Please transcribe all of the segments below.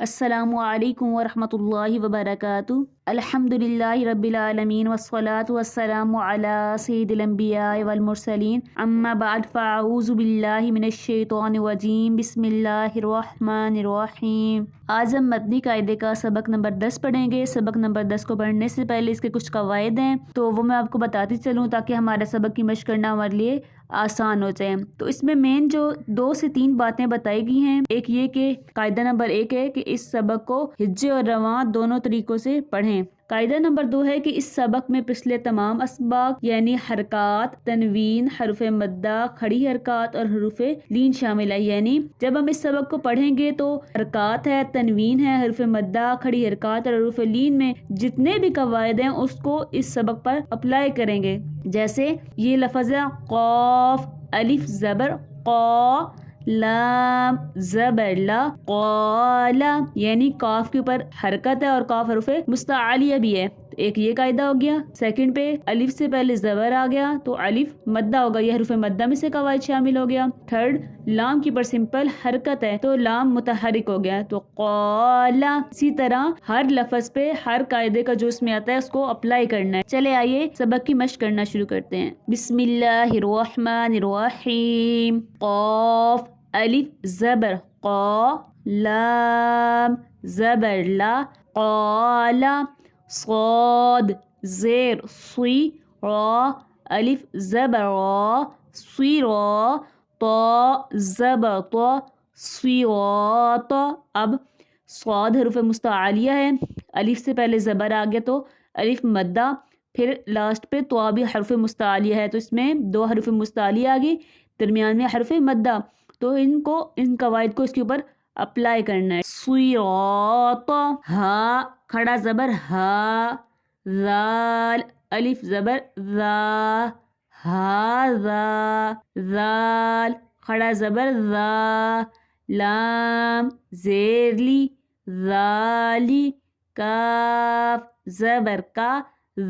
السلام علیکم ورحمۃ اللہ وبرکاتہ۔ الحمد للہ رب العالمین والصلاة والسلام علی سید الانبیاء والمرسلین، اما بعد فاعوذ باللہ من الشیطان الرجیم، بسم اللہ الرحمن الرحیم۔ آج ہم مدنی قاعدے کا سبق نمبر 10 پڑھیں گے۔ سبق نمبر 10 کو پڑھنے سے پہلے اس کے کچھ قواعد ہیں تو وہ میں آپ کو بتاتی چلوں تاکہ ہمارا سبق کی مشق کرنا ہمارے لیے آسان ہو جائے۔ تو اس میں مین جو 2 سے 3 باتیں بتائی گئی ہیں، ایک یہ کہ قاعدہ نمبر 1 ہے کہ اس سبق کو ہجے اور رواں دونوں طریقوں سے پڑھیں۔ قاعدہ نمبر 2 ہے کہ اس سبق میں پچھلے تمام اسباق یعنی حرکات، تنوین، حروف مدہ، کھڑی حرکات اور حروف لین شامل ہے۔ یعنی جب ہم اس سبق کو پڑھیں گے تو حرکات ہے، تنوین ہے، حروف مدہ، کھڑی حرکات اور حروف لین میں جتنے بھی قواعد ہیں اس کو اس سبق پر اپلائی کریں گے۔ جیسے یہ لفظ ہے قاف، الف زبر قا، لام زبر لا، قال، یعنی قاف کے اوپر حرکت ہے اور قاف حروف مستعلیہ بھی ہے۔ ایک یہ قاعدہ ہو گیا۔ سیکنڈ پہ الف سے پہلے زبر آ گیا تو الف مدہ ہوگا، یہ حروف مدہ میں سے قواعد شامل ہو گیا۔ تھرڈ، لام کے اوپر سمپل حرکت ہے تو لام متحرک ہو گیا تو قال۔ اسی طرح ہر لفظ پہ ہر قاعدے کا جو اس میں آتا ہے اس کو اپلائی کرنا ہے۔ چلے آئیے سبق کی مشق کرنا شروع کرتے ہیں۔ بسم اللہ الرحمن الرحیم۔ قاف، الف زبر قا، لام زبر لا، قال، صاد زیر صی، را الف زبر را، صی را، طا زبر طا، صراط۔ اب صاد حروف مستعلیہ ہے، الف سے پہلے زبر آ گیا تو الف مدہ، پھر لاسٹ پہ طا بھی حرف مستعلیہ ہے تو اس میں 2 حروف مستعلیہ آ گئی، درمیان میں حرف مدہ، تو ان قواعد کو اس کے اوپر اپلائی کرنا ہے۔ صراط، ہا کھڑا زبر ہا، ذال الف زبر ذا، ہاذا، ذال کھڑا زبر ذا، لام زیر لی، ذالی، کاف زبر کا،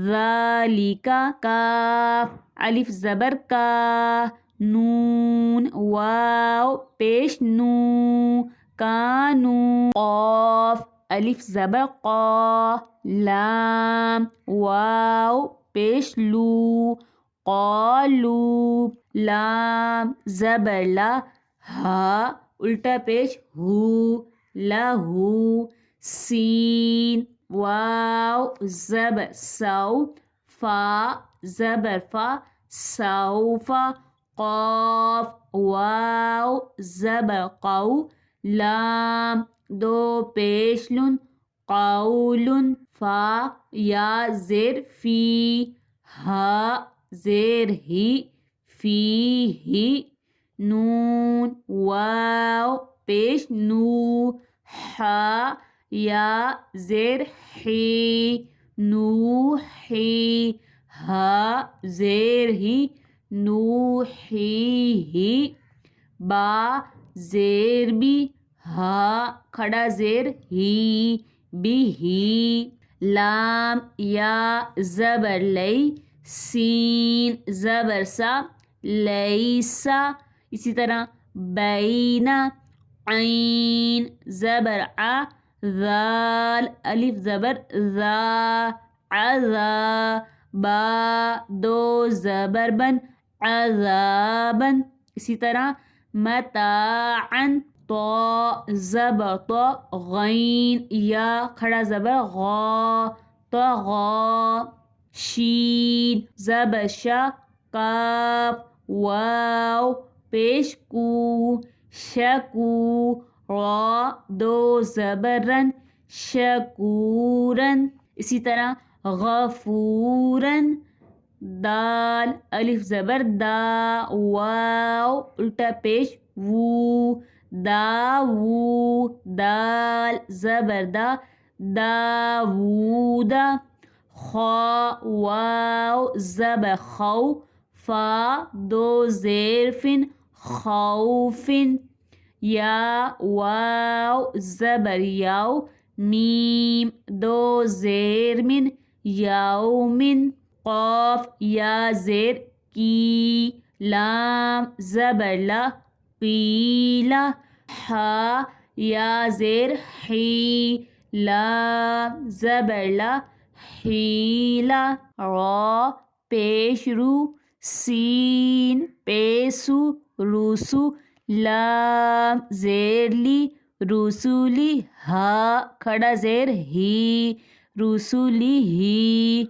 ذالکا، کاف الف زبر کا، نون واو پیش نو، کانو، قاف الف زبر قا، لام واو پیش لو، قالو، لام زبر لا، ہا الٹا پیش ہو، لہو، سین واو زبر سو، فا زبر فا، سوفا، قاف واو زبر قو، لام 2 پیش لن، قول، فا یا زیر فی، ہا زیر ہی، فی ہی، نون واو پیش نو، ہا یا زیر حی، نوحی، ہا زیر ہی، نوحیہ، با زیر بی، ہا کھڑا زیر ہی، بھی، لام یا زبر لئی، سین زبر سا، لیسا، اسی طرح بینا، عین زبر آ، ذال الف زبر ذا، عذا، با 2 زبر بن، عذابن، اسی طرح متاعن، طا زبر طا، غین یا کھڑا زبر غا، طغا، شین زبر شا، کاف واو پیش کو، شکو، را 2 زبر رن، شکورن، اسی طرح غفورن، دال الف زبر دا، واو الٹا پیش وو، داوو، دال زبر دا، داوودا، خا واو زبر خو، فا 2 زیر فن، خوفن، یا واو زبر یاو، میم 2 زیر من، یومن، قاف یا زیر کی، لام زبر لا، قیلا، ہا یا زیر حی، لام زبر لا، حیلا، را پیش رو، سین پیسو، روسو، لام زیر لی، رسولی، ہا کھڑا زیر ہی، رسولی ہی.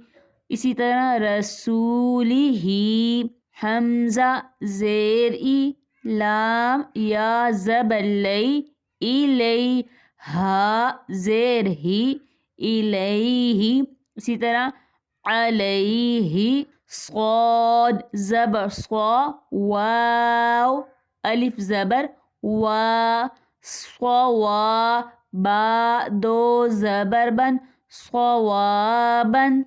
اسی طرح رسولی ہی. حمزہ زیر ای، لام یا زبر لئی، الی، ہا زیر ہی، الیہ. اسی طرح علیہ. صاد زبر صا، واو الف زبر وا، صوا، با دو زبر بن، صوابن.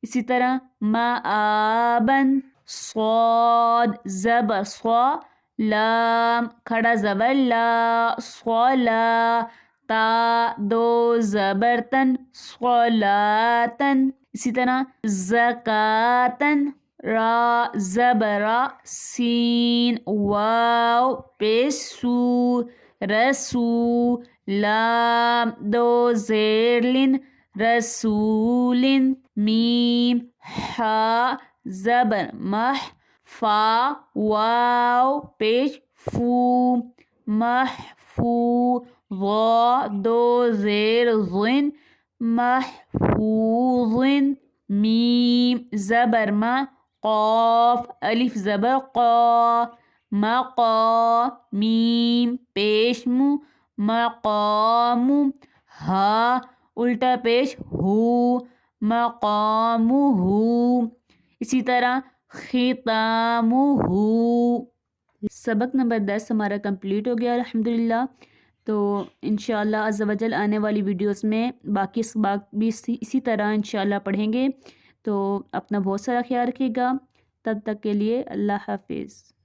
اسی طرح مآبن. صاد زبر صا، لام کھڑا زبر لا، صلا، تا دو زبر تن، صلاتن. اسی طرح زکاتن. را زبر را، سین واو پیش سو، رسو، لام دو زیر لن، رسولن. میم ہا زبر مح، فا واو پیش فو، محفو، ضا دو زیر ضن، محفوظن. میم زبر ما، قاف الف زبر قا، مقا، میم پیش مو، مقام، ہا الٹا پیش ہو، مقامہ. اسی طرح ختامہ. سبق نمبر 10 ہمارا کمپلیٹ ہو گیا الحمدللہ. تو انشاءاللہ عز و جل آنے والی ویڈیوز میں باقی اسباق بھی اسی طرح انشاءاللہ پڑھیں گے. تو اپنا بہت سارا خیال رکھیے گا. تب تک کے لیے اللہ حافظ.